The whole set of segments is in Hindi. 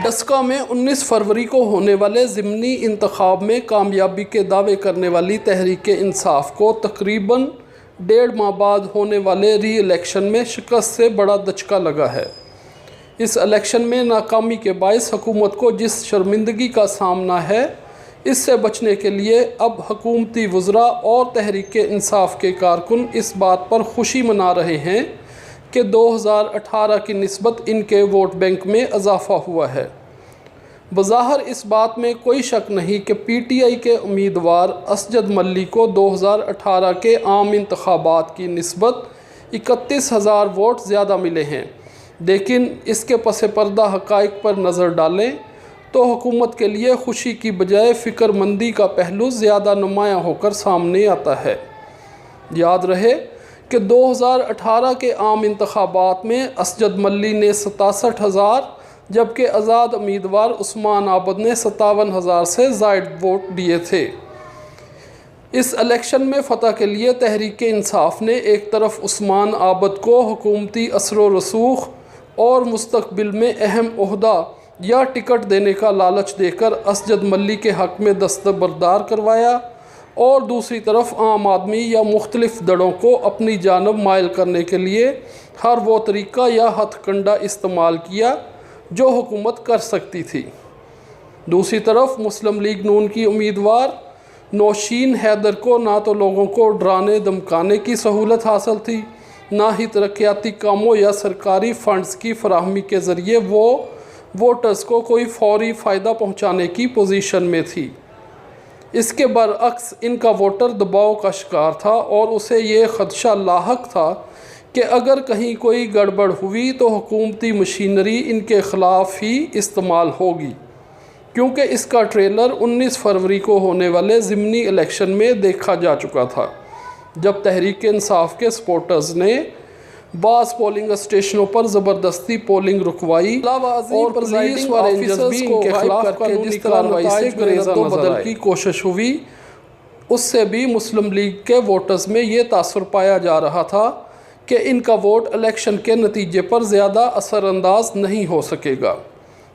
डस्का में 19 फरवरी को होने वाले ज़िमनी इंतखाब में कामयाबी के दावे करने वाली तहरीक इंसाफ को तकरीबन 1.5 माह बाद होने वाले री इलेक्शन में शिकस्त से बड़ा दचका लगा है। इस इलेक्शन में नाकामी के बायस हुकूमत को जिस शर्मिंदगी का सामना है, इससे बचने के लिए अब हुकूमती वज़रा और तहरीक इंसाफ के कारकुन इस बात पर खुशी मना रहे हैं कि 2018 की निस्बत इनके वोट बैंक में इजाफ़ा हुआ है। बज़ाहिर इस बात में कोई शक नहीं कि PTI के उम्मीदवार असजद मल्ली को 2018 के आम इंतखाबात की निस्बत 31,000 वोट ज़्यादा मिले हैं, लेकिन इसके पस पर्दा हक़ाइक़ पर नज़र डालें तो हुकूमत के लिए खुशी की बजाय फ़िक्रमंदी का पहलू ज़्यादा नुमायाँ होकर सामने आता है। याद रहे कि 2018 के आम इंतखाबात में असजद मल्ली ने 67,000 जबकि आज़ाद उम्मीदवार उस्मान आबद ने 57,000 से ज़ायद वोट दिए थे। इस इलेक्शन में फ़तह के लिए तहरीक इंसाफ ने एक तरफ उस्मान आबद को हुकूमती असर रसूख और मुस्तकबिल में अहम ओहदा या टिकट देने का लालच देकर असजद मल्ली के हक़ में दस्तबरदार करवाया और दूसरी तरफ आम आदमी या मुख्तलिफ दड़ों को अपनी जानब मायल करने के लिए हर वो तरीका या हथकंडा इस्तेमाल किया जो हुकूमत कर सकती थी। दूसरी तरफ मुस्लिम लीग नून की उम्मीदवार नौशीन हैदर को ना तो लोगों को डराने धमकाने की सहूलत हासिल थी, ना ही तरक्याती कामों या सरकारी फ़ंड्स की फराहमी के ज़रिए वो वोटर्स को कोई फौरी फ़ायदा पहुँचाने की पोजीशन में थी। इसके बरअक्स इनका वोटर दबाव का शिकार था और उसे ये ख़दशा लाहक था कि अगर कहीं कोई गड़बड़ हुई तो हुकूमती मशीनरी इनके ख़िलाफ़ ही इस्तेमाल होगी, क्योंकि इसका ट्रेलर 19 फरवरी को होने वाले ज़िमनी इलेक्शन में देखा जा चुका था, जब तहरीक इंसाफ के सपोर्टर्स ने बास पोलिंग स्टेशनों पर ज़बरदस्ती पोलिंग रुकवाई और पुलिस व रेंजर्स भी इनके खिलाफ कानूनी कार्रवाई से बदल की कोशिश हुई। उससे भी मुस्लिम लीग के वोटर्स में ये तासुर पाया जा रहा था कि इनका वोट इलेक्शन के नतीजे पर ज़्यादा असरअंदाज नहीं हो सकेगा।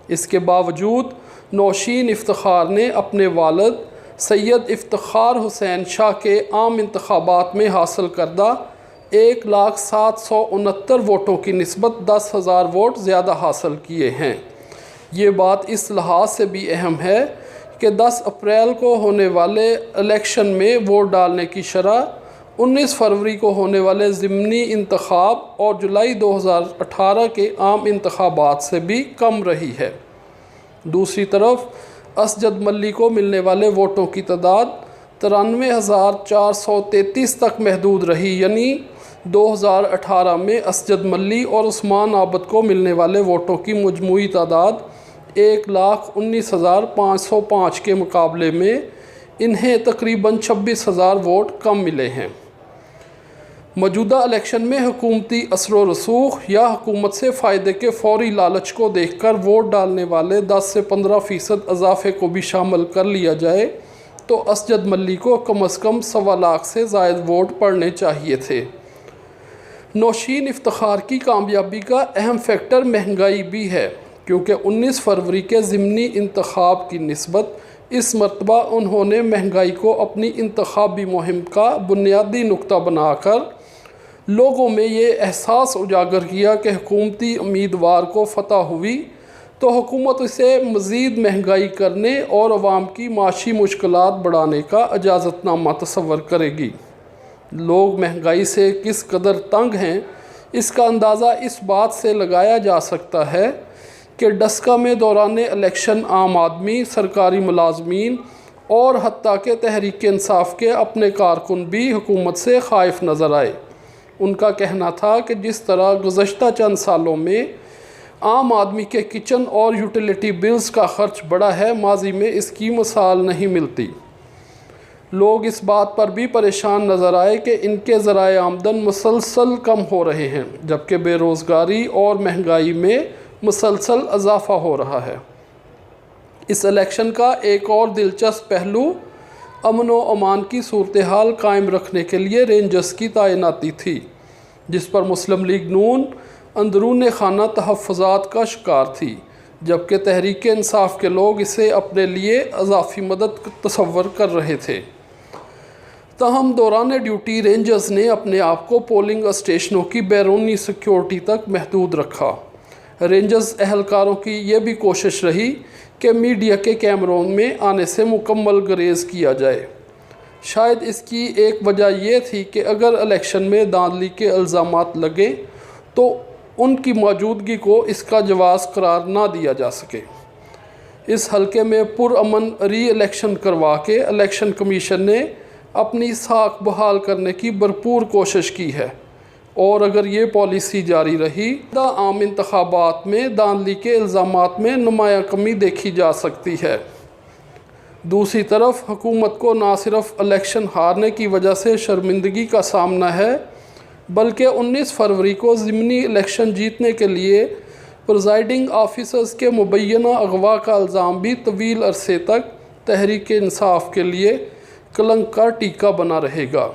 इसके बावजूद नौशीन इफ्तिखार ने अपने वालिद सैयद इफ्तिखार हुसैन शाह के आम इंतखाबात में हासिल करदा 1,07,69 वोटों की निस्बत 10,000 वोट ज़्यादा हासिल किए हैं। ये बात इस लिहाज से भी अहम है कि 10 अप्रैल को होने वाले इलेक्शन में वोट डालने की शरह 19 फरवरी को होने वाले ज़िमनी इंतखाब और जुलाई 2018 के आम इंतखाबात से भी कम रही है। दूसरी तरफ असजद मल्ली को मिलने वाले वोटों की तादाद 93,433 तक महदूद रही, यानी 2018 में असजद मल्ली और उस्मान आबद को मिलने वाले वोटों की मजमूई तादाद 1,19,505 के मुकाबले में इन्हें तकरीबन 26,000 वोट कम मिले हैं। मौजूदा इलेक्शन में हुकूमती असर रसूख या हुकूमत से फ़ायदे के फौरी लालच को देखकर वोट डालने वाले 10 से 15% इजाफे को भी शामिल कर लिया जाए तो असजद मल्ली को कम अज़ कम 1.25 लाख से ज़ायद वोट पड़ने चाहिए थे। नौशीन इफ्तिखार की कामयाबी का अहम फैक्टर महंगाई भी है, क्योंकि 19 फरवरी के ज़िमनी इंतखाब की निस्बत इस मरतबा उन्होंने महंगाई को अपनी इंतखाबी मुहिम का बुनियादी नुक्ता बनाकर लोगों में ये एहसास उजागर किया कि हुकूमती उम्मीदवार को फ़तह हुई तो हुकूमत इसे मज़ीद महंगाई करने और अवाम की माशी मुश्किलात बढ़ाने का इजाज़तनामा तस्वर करेगी। लोग महंगाई से किस कदर तंग हैं, इसका अंदाज़ा इस बात से लगाया जा सकता है कि डस्का में दौरान इलेक्शन आम आदमी, सरकारी मुलाजमीन और हत्ता के तहरीक इंसाफ के अपने कारकुन भी हुकूमत से खाइफ नज़र आए। उनका कहना था कि जिस तरह गुज़श्ता चंद सालों में आम आदमी के किचन और यूटिलिटी बिल्स का खर्च बढ़ा है, माजी में इसकी मिसाल नहीं मिलती। लोग इस बात पर भी परेशान नज़र आए कि इनके ज़राए आमदन मुसलसल कम हो रहे हैं, जबकि बेरोज़गारी और महंगाई में मुसलसल इजाफ़ा हो रहा है। इस इलेक्शन का एक और दिलचस्प पहलू अमन व अमान की सूरत हाल कायम रखने के लिए रेंजर्स की तैनाती थी, जिस पर मुस्लिम लीग नून अंदरून खाना तहफ़्फ़ुज़ात का शिकार थी, जबकि तहरीक इंसाफ के लोग इसे अपने लिए अज़ाफ़ी मदद तस्वर कर रहे थे। तहम दौरान ड्यूटी रेंजर्स ने अपने आप को पोलिंग स्टेशनों की बैरूनी सिक्योरिटी तक महदूद रखा। रेंजर्स एहलकारों की यह भी कोशिश रही कि मीडिया के कैमरों में आने से मुकम्मल गुरेज किया जाए। शायद इसकी एक वजह यह थी कि अगर इलेक्शन में धांधली के इल्ज़ामात लगे तो उनकी मौजूदगी को इसका जवाज़ करार ना दिया जा सके। इस हलके में पुरअमन री इलेक्शन करवा के इलेक्शन कमीशन ने अपनी साख बहाल करने की भरपूर कोशिश की है, और अगर ये पॉलिसी जारी रही तो आम इंतखाबात में धांधली के इल्ज़ामात में नुमाया कमी देखी जा सकती है। दूसरी तरफ हुकूमत को ना सिर्फ इलेक्शन हारने की वजह से शर्मिंदगी का सामना है, बल्कि 19 फरवरी को ज़िमनी इलेक्शन जीतने के लिए प्रिजाइडिंग ऑफिसर्स के मुबैना अगवा का इल्ज़ाम भी तवील अरसे तक तहरीक इंसाफ के लिए कलंक का टीका बना रहेगा।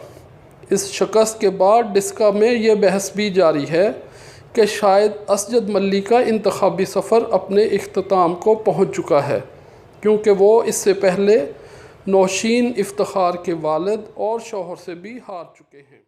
इस शिकस्त के बाद डिस्का में यह बहस भी जारी है कि शायद असजद मल्ली का इंतखाबी सफ़र अपने इख्तिताम को पहुँच चुका है, क्योंकि वो इससे पहले नौशीन इफ्तिखार के वालिद और शौहर से भी हार चुके हैं।